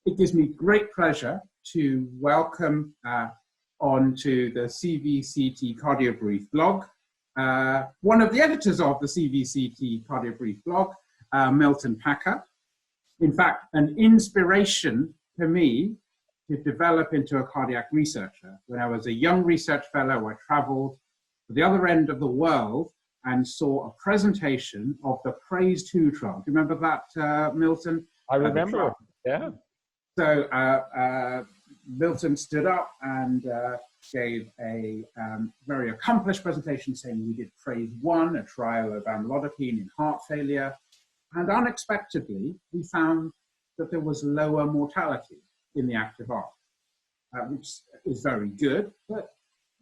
It gives me great pleasure to welcome onto the CVCT Cardiobrief blog, one of the editors of the CVCT Cardiobrief blog, Milton Packer. In fact, an inspiration for me to develop into a cardiac researcher. When I was a young research fellow, I traveled to the other end of the world and saw a presentation of the Praise 2 trial. Do you remember that, Milton? I remember, yeah. So Milton stood up and gave a very accomplished presentation saying we did Praise 1, a trial of amlodipine in heart failure. And unexpectedly, we found that there was lower mortality in the active arm, which is very good, but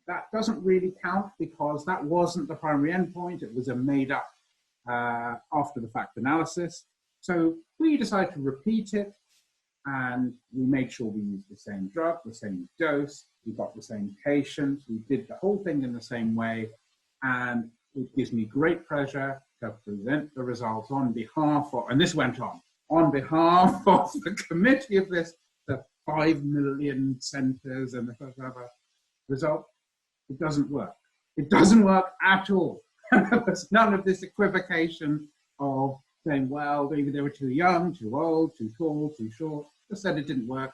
that doesn't really count because that wasn't the primary endpoint. It was a made up after the fact analysis. So we decided to repeat it, and we made sure we used the same drug, the same dose, we got the same patients, we did the whole thing in the same way, and it gives me great pleasure to present the results on behalf of, and this went on behalf of the committee of this, the 5 million centers and the whatever result. It doesn't work. It doesn't work at all. There's none of this equivocation of saying, well, maybe they were too young, too old, too tall, too short. Just said it didn't work.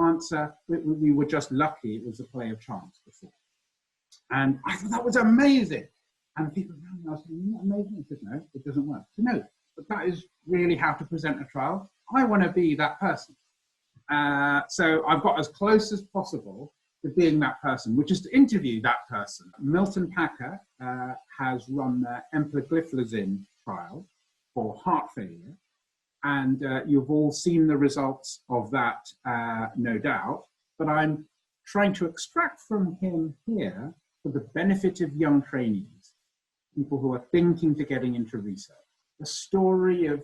Answer, we were just lucky. It was a play of chance before. And I thought that was amazing. And people around me asked me, isn't that amazing? I said, no, it doesn't work. So no, but that is really how to present a trial. I want to be that person. So I've got as close as possible to being that person, which is to interview that person. Milton Packer has run the empagliflozin trial for heart failure. And you've all seen the results of that, no doubt. But I'm trying to extract from him here, for the benefit of young trainees, people who are thinking to getting into research, the story of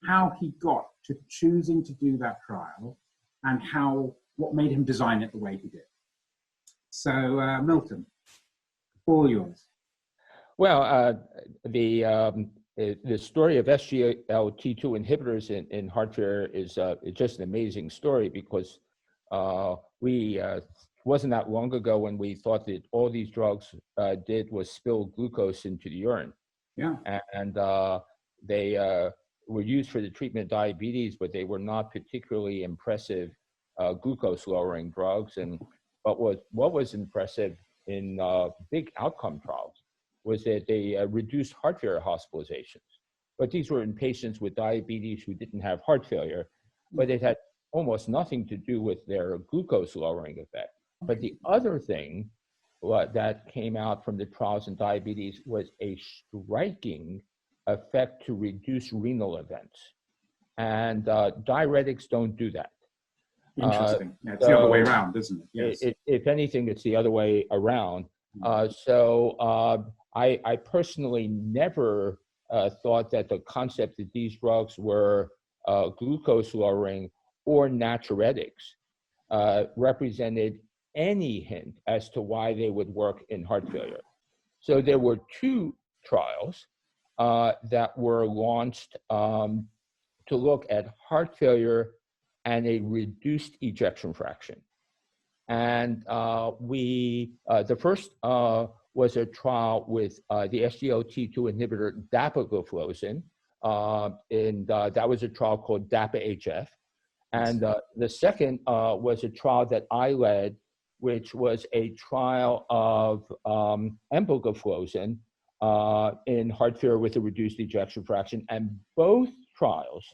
how he got to choosing to do that trial and what made him design it the way he did. So, Milton, all yours. Well, the story of SGLT2 inhibitors in heart failure is just an amazing story because wasn't that long ago when we thought that all these drugs did was spill glucose into the urine. Yeah. And they were used for the treatment of diabetes, but they were not particularly impressive glucose lowering drugs. But what was impressive in big outcome trials was that they reduced heart failure hospitalizations. But these were in patients with diabetes who didn't have heart failure, but it had almost nothing to do with their glucose lowering effect. But the other thing that came out from the trials in diabetes was a striking effect to reduce renal events. And diuretics don't do that. Interesting. Yeah, it's the other way around, isn't it? Yes. If anything, it's the other way around. I personally never thought that the concept that these drugs were glucose lowering or natriuretics represented any hint as to why they would work in heart failure. So there were 2 trials that were launched to look at heart failure and a reduced ejection fraction. And the first was a trial with the SGLT2 inhibitor dapagliflozin, and that was a trial called DAPA-HF. And the second was a trial that I led, which was a trial of empagliflozin in heart failure with a reduced ejection fraction. And both trials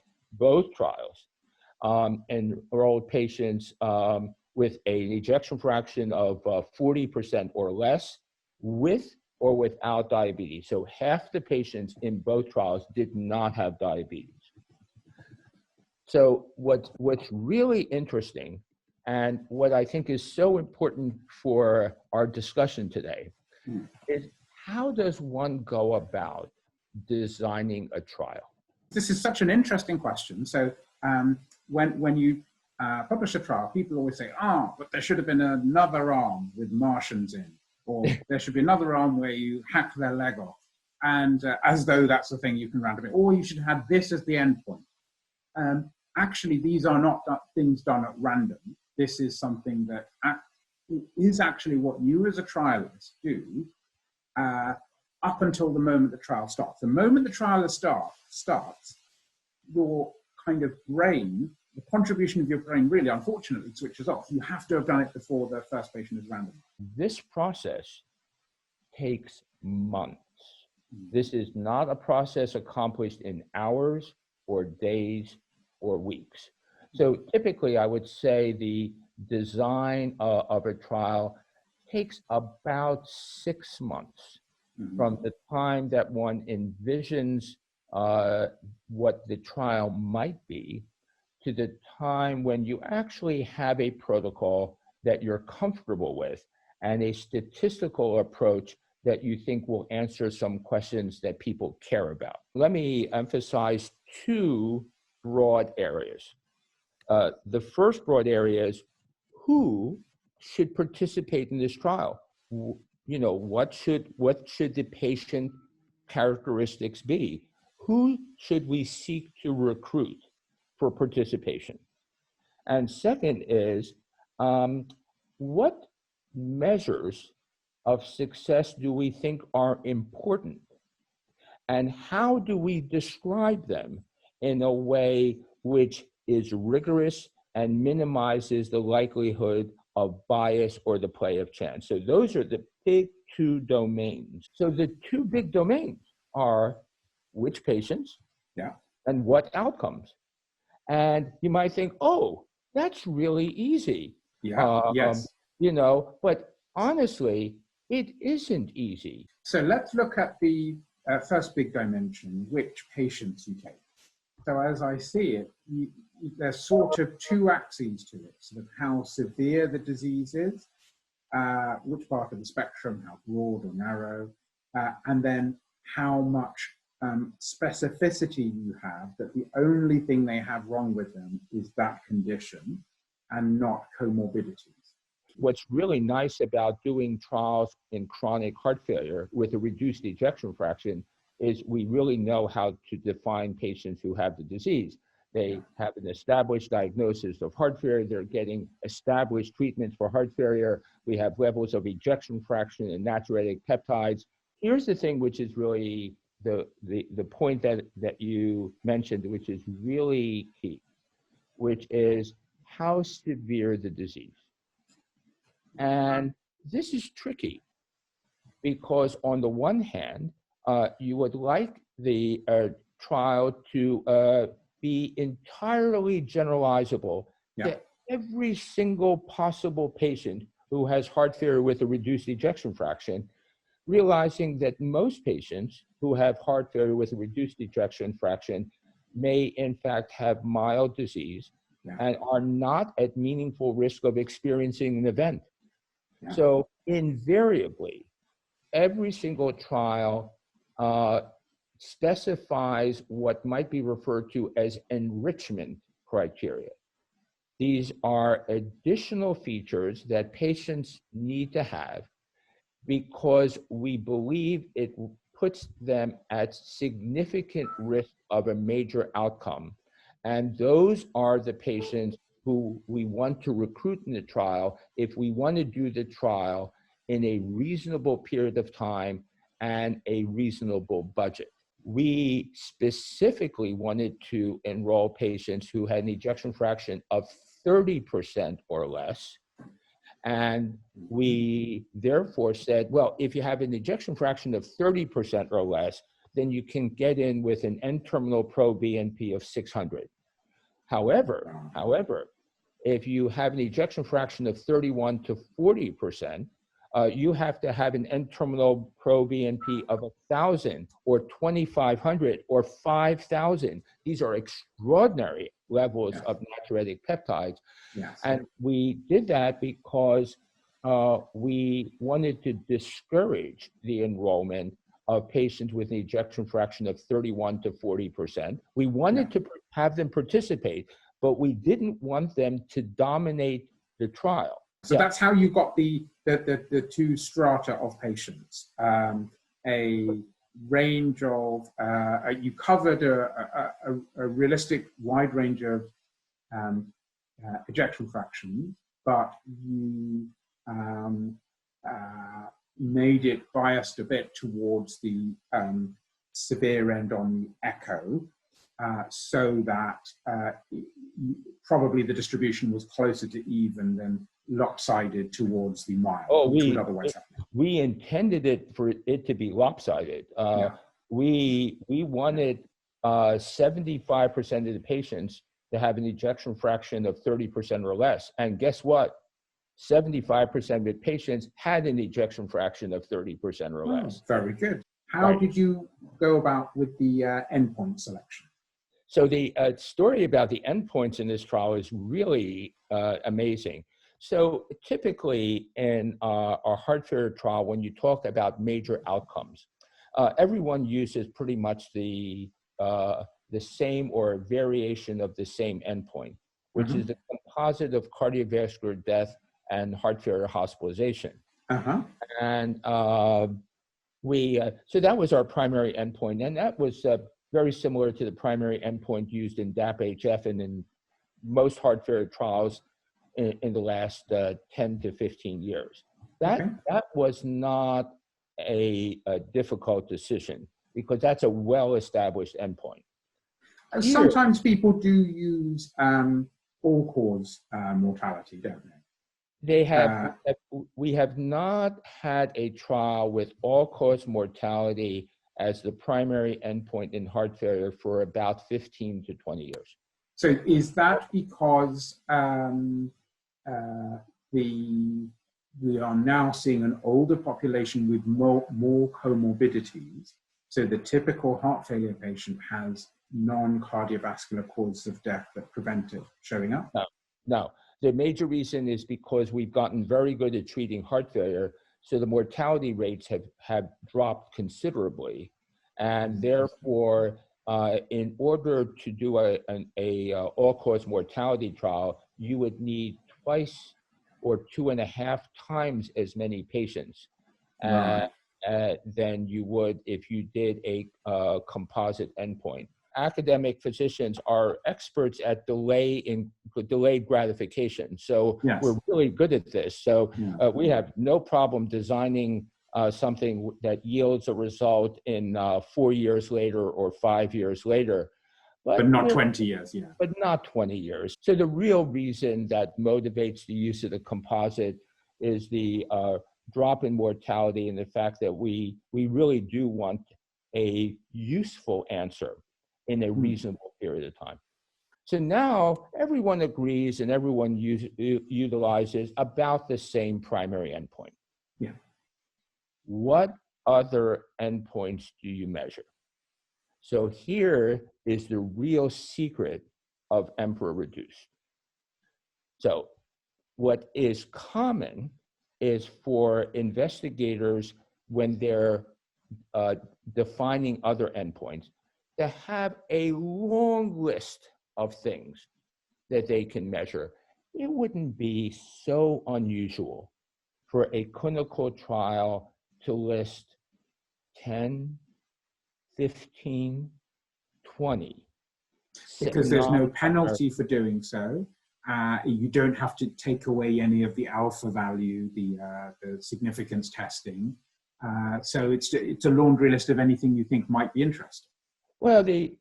enrolled patients with an ejection fraction of 40% or less, with or without diabetes. So half the patients in both trials did not have diabetes. So what's really interesting, and what I think is so important for our discussion today, is how does one go about designing a trial? This is such an interesting question. So when you publish a trial, people always say, but there should have been another arm with Martians in, or there should be another arm where you hack their leg off, and as though that's the thing you can randomize, or you should have this as the endpoint. actually these are not things done at random. This is something that is actually what you as a trialist do up until the moment the trial starts. The moment the trial starts, your kind of brain, the contribution of your brain really, unfortunately, switches off. You have to have done it before the first patient is randomized. This process takes months. This is not a process accomplished in hours or days or weeks. So typically, I would say the design of a trial takes about 6 months from the time that one envisions what the trial might be to the time when you actually have a protocol that you're comfortable with and a statistical approach that you think will answer some questions that people care about. Let me emphasize 2 broad areas. The first broad area is who should participate in this trial? You know, what should the patient characteristics be? Who should we seek to recruit for participation? And second is, what measures of success do we think are important? And how do we describe them in a way which is rigorous and minimizes the likelihood of bias or the play of chance? So those are the big 2 domains. So the 2 big domains are which patients and what outcomes. And you might think, oh, that's really easy. Yes. You know, but honestly, it isn't easy. So let's look at the first big dimension, which patients you take. So as I see it, there's sort of 2 axes to it, sort of how severe the disease is, which part of the spectrum, how broad or narrow, and then how much specificity you have, that the only thing they have wrong with them is that condition and not comorbidities. What's really nice about doing trials in chronic heart failure with a reduced ejection fraction is we really know how to define patients who have the disease. They have an established diagnosis of heart failure. They're getting established treatments for heart failure. We have levels of ejection fraction and natriuretic peptides. Here's the thing which is really the point that you mentioned, which is really key, which is how severe the disease. And this is tricky because on the one hand, you would like the trial to be entirely generalizable to every single possible patient who has heart failure with a reduced ejection fraction, realizing that most patients who have heart failure with a reduced ejection fraction may in fact have mild disease and are not at meaningful risk of experiencing an event. So invariably, every single trial specifies what might be referred to as enrichment criteria. These are additional features that patients need to have because we believe it puts them at significant risk of a major outcome. And those are the patients who we want to recruit in the trial if we want to do the trial in a reasonable period of time and a reasonable budget. We specifically wanted to enroll patients who had an ejection fraction of 30% or less. And we therefore said, well, if you have an ejection fraction of 30% or less, then you can get in with an N-terminal pro-BNP of 600. However, if you have an ejection fraction of 31 to 40%, you have to have an N-terminal pro-BNP of 1,000 or 2,500 or 5,000. These are extraordinary levels of natriuretic peptides. And we did that because we wanted to discourage the enrollment of patients with an ejection fraction of 31 to 40%. We wanted to have them participate, but we didn't want them to dominate the trial. So that's how you got the 2 strata of patients. A range of, you covered a realistic wide range of ejection fraction, but you made it biased a bit towards the severe end on the echo, so that probably the distribution was closer to even than lopsided towards the mild, which would otherwise happen. We intended it for it to be lopsided. We wanted 75% of the patients to have an ejection fraction of 30% or less. And guess what? 75% of the patients had an ejection fraction of 30% or less. Very good. How did you go about with the endpoint selection? So the story about the endpoints in this trial is really amazing. So typically in our heart failure trial, when you talk about major outcomes, everyone uses pretty much the same or a variation of the same endpoint, which is the composite of cardiovascular death and heart failure hospitalization. And so that was our primary endpoint, and that was very similar to the primary endpoint used in DAPA-HF and in most heart failure trials in the last 10 to 15 years. That was not a difficult decision because that's a well-established endpoint. Sometimes people do use all-cause mortality, don't they? We have not had a trial with all-cause mortality as the primary endpoint in heart failure for about 15 to 20 years. So is that because we are now seeing an older population with more comorbidities? So the typical heart failure patient has non-cardiovascular causes of death that prevent it showing up? No. The major reason is because we've gotten very good at treating heart failure, so the mortality rates have dropped considerably, and therefore, in order to do an all-cause mortality trial, you would need twice or 2.5 times as many patients than you would if you did a composite endpoint. Academic physicians are experts at delayed gratification. So we're really good at this. So we have no problem designing something that yields a result in 4 years later or 5 years later. But not 20 years, But not 20 years. So the real reason that motivates the use of the composite is the drop in mortality and the fact that we really do want a useful answer in a reasonable period of time. So now everyone agrees and everyone utilizes about the same primary endpoint. What other endpoints do you measure? So here is the real secret of EMPEROR-reduced. So what is common is for investigators when they're defining other endpoints to have a long list of things that they can measure. It wouldn't be so unusual for a clinical trial to list 10, 15, 20. Because there's no penalty for doing so. You don't have to take away any of the alpha value, the significance testing. So it's a laundry list of anything you think might be interesting. Well, it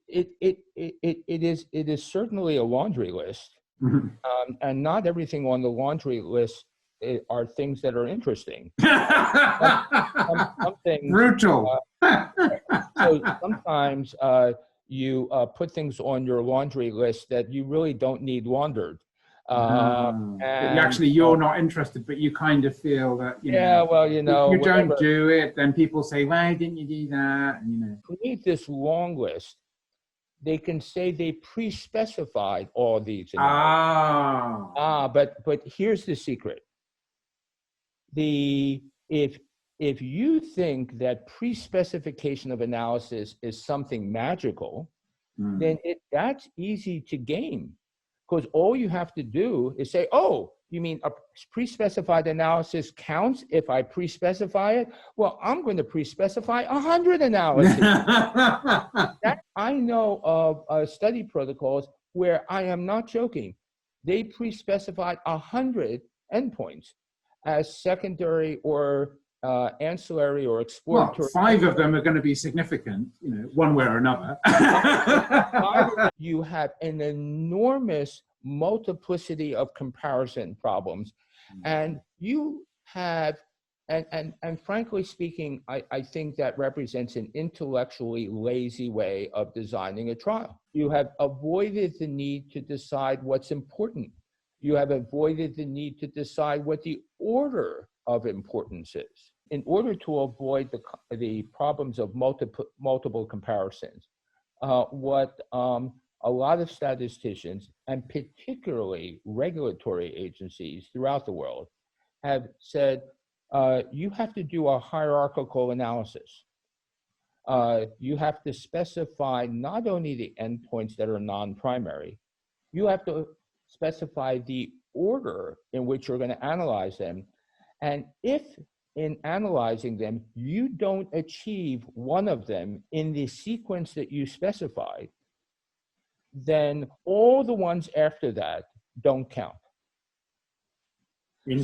is certainly a laundry list, and not everything on the laundry list are things that are interesting. Some things, brutal. So sometimes you put things on your laundry list that you really don't need laundered. And actually, you're not interested, but you kind of feel that, if you don't do it, then people say, why didn't you do that? Create this long list. They can say they pre-specified all these. But here's the secret. If you think that pre-specification of analysis is something magical, then that's easy to game. Because all you have to do is say, oh, you mean a pre-specified analysis counts if I pre-specify it? Well, I'm going to pre-specify 100 analyses. I know of study protocols where I am not joking. they pre-specified 100 endpoints as secondary or ancillary or Well, exploratory. 5 of them are going to be significant, one way or another. You have an enormous multiplicity of comparison problems, and you have, and frankly speaking, I think that represents an intellectually lazy way of designing a trial. You have avoided the need to decide what's important. You have avoided the need to decide what the order of importance is. In order to avoid the problems of multiple comparisons, what a lot of statisticians, and particularly regulatory agencies throughout the world, have said, you have to do a hierarchical analysis. You have to specify not only the endpoints that are non-primary, you have to specify the order in which you're going to analyze them. And if in analyzing them, you don't achieve one of them in the sequence that you specified, then all the ones after that don't count.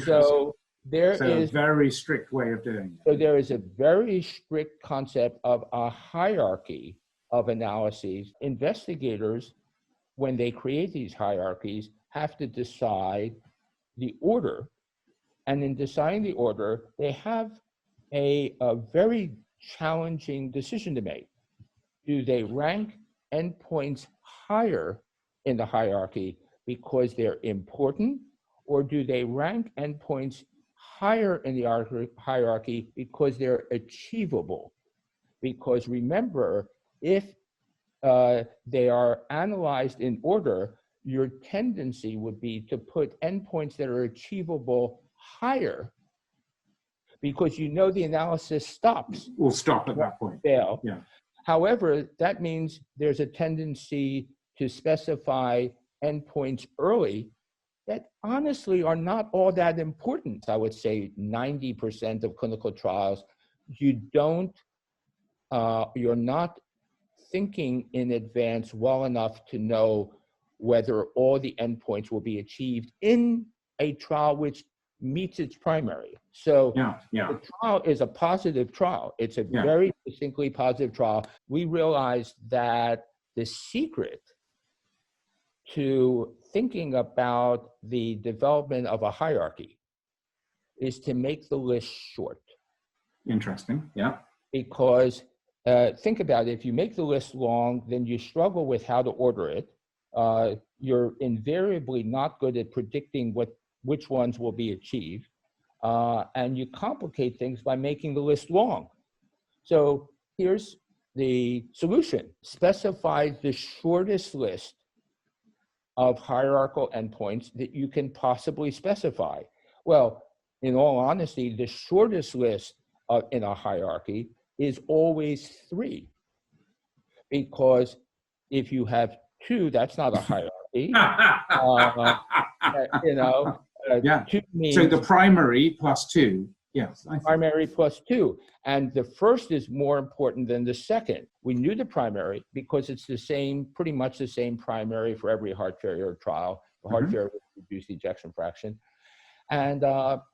So there is a very strict way of doing it. So there is a very strict concept of a hierarchy of analyses. Investigators, when they create these hierarchies, have to decide the order. And in deciding the order, they have a very challenging decision to make. Do they rank endpoints higher in the hierarchy because they're important, or do they rank endpoints higher in the hierarchy because they're achievable? Because remember, if they are analyzed in order, your tendency would be to put endpoints that are achievable higher, because the analysis stops. Will stop at that point. Fail. Yeah. However, that means there's a tendency to specify endpoints early that honestly are not all that important. I would say 90% of clinical trials, you're not thinking in advance well enough to know whether all the endpoints will be achieved in a trial which meets its primary. So the trial is a positive trial. It's a very distinctly positive trial. We realized that the secret to thinking about the development of a hierarchy is to make the list short. Interesting, yeah. Because think about it, if you make the list long, then you struggle with how to order it. You're invariably not good at predicting which ones will be achieved. And you complicate things by making the list long. So here's the solution. Specify the shortest list of hierarchical endpoints that you can possibly specify. Well, in all honesty, the shortest list in a hierarchy is always 3. Because if you have 2, that's not a hierarchy. Yeah. 2 means so the primary plus 2. Yes. Primary plus 2. And the first is more important than the second. We knew the primary because it's pretty much the same primary for every heart failure trial. The heart failure with reduced ejection fraction. And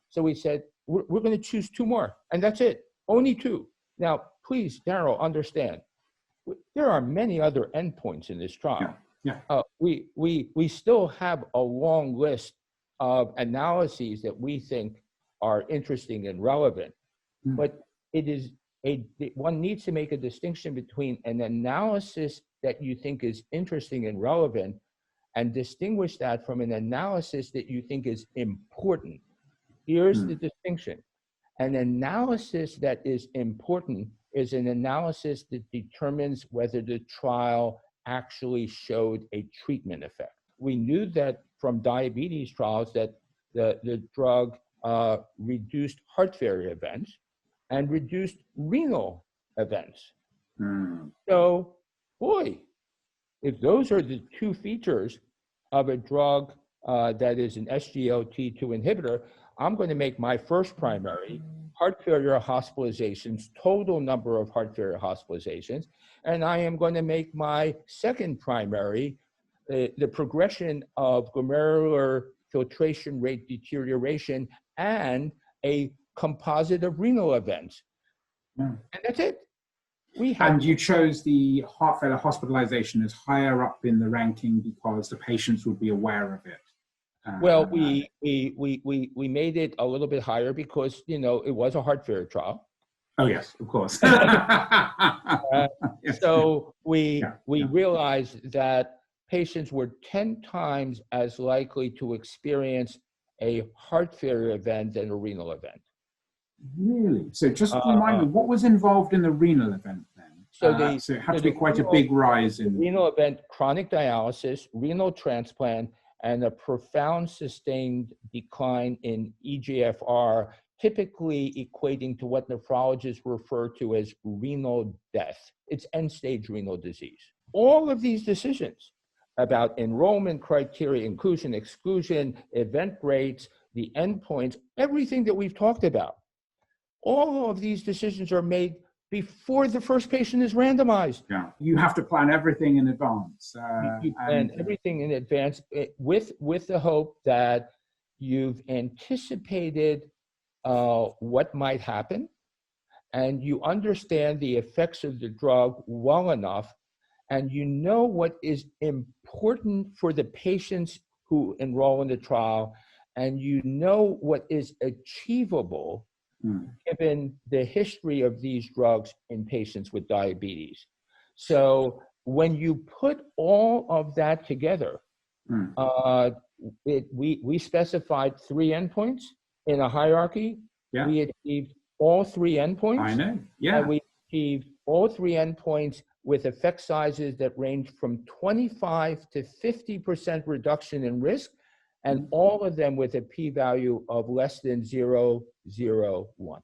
so we said, we're going to choose 2 more. And that's it. Only 2. Now, please, Darrel, understand, there are many other endpoints in this trial. We still have a long list of analyses that we think are interesting and relevant, but one needs to make a distinction between an analysis that you think is interesting and relevant and distinguish that from an analysis that you think is important. Here's the distinction. An analysis that is important is an analysis that determines whether the trial actually showed a treatment effect. We knew that from diabetes trials that the drug reduced heart failure events and reduced renal events. So, boy, if those are the 2 features of a drug that is an SGLT2 inhibitor, I'm going to make my first primary heart failure hospitalizations, total number of heart failure hospitalizations, and I am going to make my second primary the progression of glomerular filtration rate deterioration and a composite of renal events. And that's it. And you chose the heart failure hospitalization as higher up in the ranking because the patients would be aware of it. Well, we made it a little bit higher because, you know, it was a heart failure trial. Oh, yes, of course. Yes. So we realized that patients were 10 times as likely to experience a heart failure event than a renal event. Really? So just remind me, what was involved in the renal event then? So it had to be quite a big rise in... Renal event, chronic dialysis, renal transplant, and a profound sustained decline in eGFR, typically equating to what nephrologists refer to as renal death. It's end-stage renal disease. All of these decisions about enrollment criteria, inclusion, exclusion, event rates, the endpoints, everything that we've talked about, all of these decisions are made before the first patient is randomized. Yeah, you have to plan everything in advance. You plan everything in advance with the hope that you've anticipated what might happen, and you understand the effects of the drug well enough, and you know what is important for the patients who enroll in the trial, and you know what is achievable given the history of these drugs in patients with diabetes. So when you put all of that together, we specified 3 endpoints in a hierarchy. Yeah. We achieved all 3 endpoints. I know, yeah. And we achieved all 3 endpoints with effect sizes that range from 25 to 50% reduction in risk, and all of them with a p-value of less than 0.001.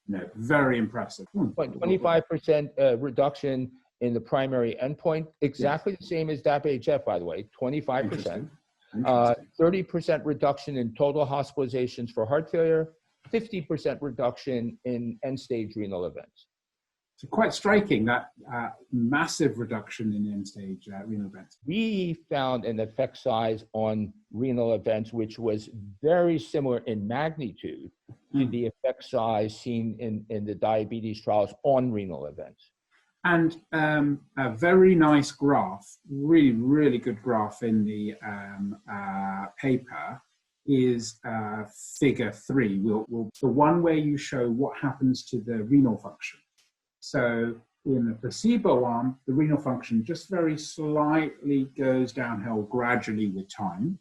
No, very impressive. 25% reduction in the primary endpoint, exactly the same as DAPA-HF, by the way, 25%. 30% reduction in total hospitalizations for heart failure, 50% reduction in end-stage renal events. So quite striking, that massive reduction in end-stage renal events. We found an effect size on renal events which was very similar in magnitude to the effect size seen in the diabetes trials on renal events. And a very nice graph, really, really good graph in the paper is figure 3, the one where you show what happens to the renal function. So in the placebo arm, the renal function just very slightly goes downhill gradually with time,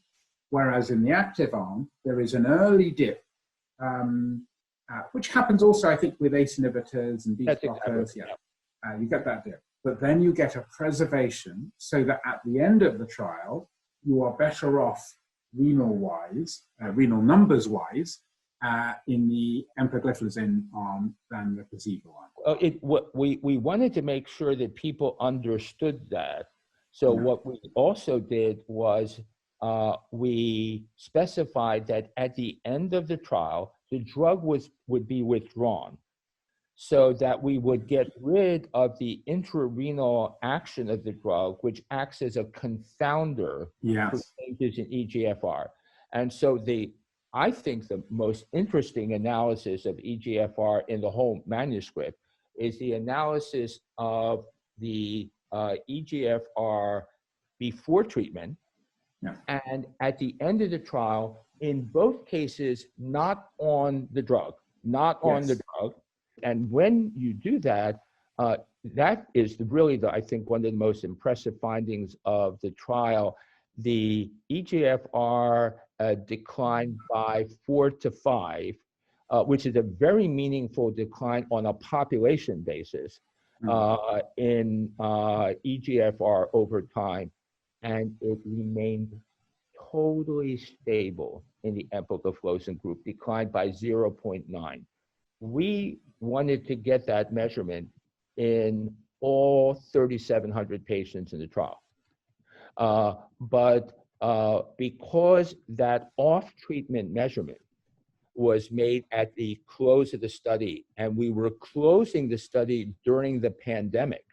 whereas in the active arm, there is an early dip, which happens also, I think, with ACE inhibitors and beta blockers. You get that dip. But then you get a preservation so that at the end of the trial, you are better off renal-wise, renal numbers-wise, in the empagliflozin arm than the placebo arm. We wanted to make sure that people understood that. So what we also did was we specified that at the end of the trial, the drug would be withdrawn so that we would get rid of the intrarenal action of the drug, which acts as a confounder for changes in eGFR. And so I think the most interesting analysis of eGFR in the whole manuscript is the analysis of the eGFR before treatment and at the end of the trial, in both cases, not on the drug, And when you do that, that is really, I think, one of the most impressive findings of the trial. The eGFR declined by 4 to 5, which is a very meaningful decline on a population basis in eGFR over time. And it remained totally stable in the empagliflozin group, declined by 0.9. We wanted to get that measurement in all 3,700 patients in the trial. But because that off-treatment measurement was made at the close of the study, and we were closing the study during the pandemic,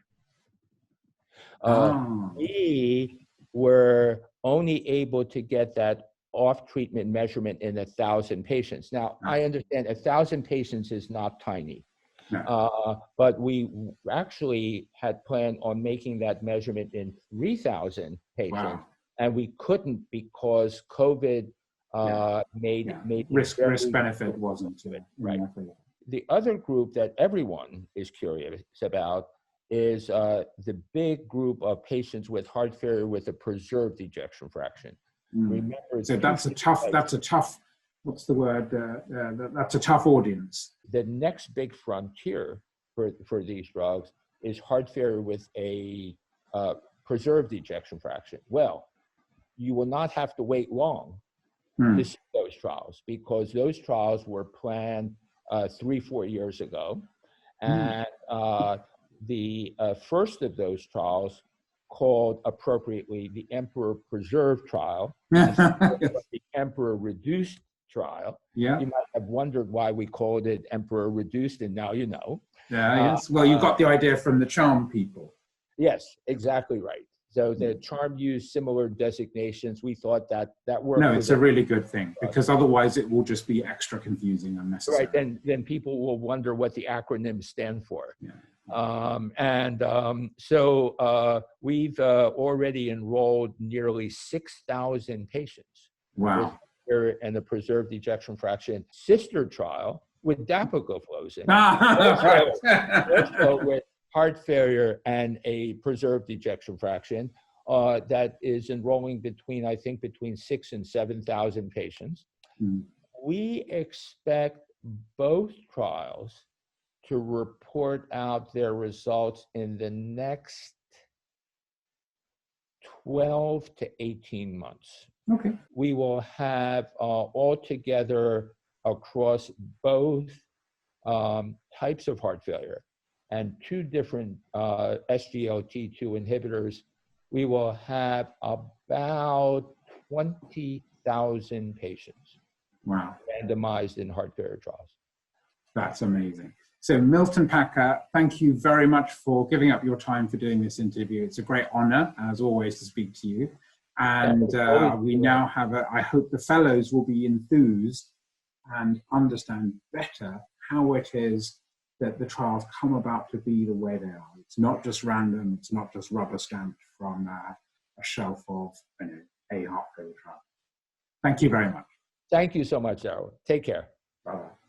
we were only able to get that off-treatment measurement in 1,000 patients. Now, I understand 1,000 patients is not tiny, but we actually had planned on making that measurement in 3,000 patients, and we couldn't because COVID made risk benefit wasn't right. The other group that everyone is curious about is the big group of patients with heart failure with a preserved ejection fraction. Remember, so that's a tough, what's the word? That's a tough audience. The next big frontier for these drugs is heart failure with a preserved ejection fraction. Well, you will not have to wait long to see those trials, because those trials were planned 3-4 years ago. And the first of those trials, called appropriately the Emperor Preserved trial, the Emperor Reduced trial. You might have wondered why we called it Emperor Reduced, and now you know. Yes. Well, you got the idea from the CHARM people. Yes, exactly right. So the CHARM used similar designations. We thought that worked. No, it's a really good thing, because otherwise it will just be extra confusing unnecessarily. Right, then people will wonder what the acronyms stand for. So we've already enrolled nearly 6,000 patients. Wow. And the preserved ejection fraction sister trial with dapagliflozin. Also with heart failure and a preserved ejection fraction that is enrolling between 6,000 and 7,000 patients. We expect both trials to report out their results in the next 12 to 18 months. Okay. We will have altogether across both types of heart failure and 2 different SGLT2 inhibitors, we will have about 20,000 patients randomized in heart failure trials. That's amazing. So Milton Packer, thank you very much for giving up your time for doing this interview. It's a great honor, as always, to speak to you. And we now have I hope the fellows will be enthused and understand better how it is that the trials come about to be the way they are. It's not just random, it's not just rubber stamped from a shelf of a heart failure trial. Thank you very much. Thank you so much, Darrel. Take care. Bye-bye.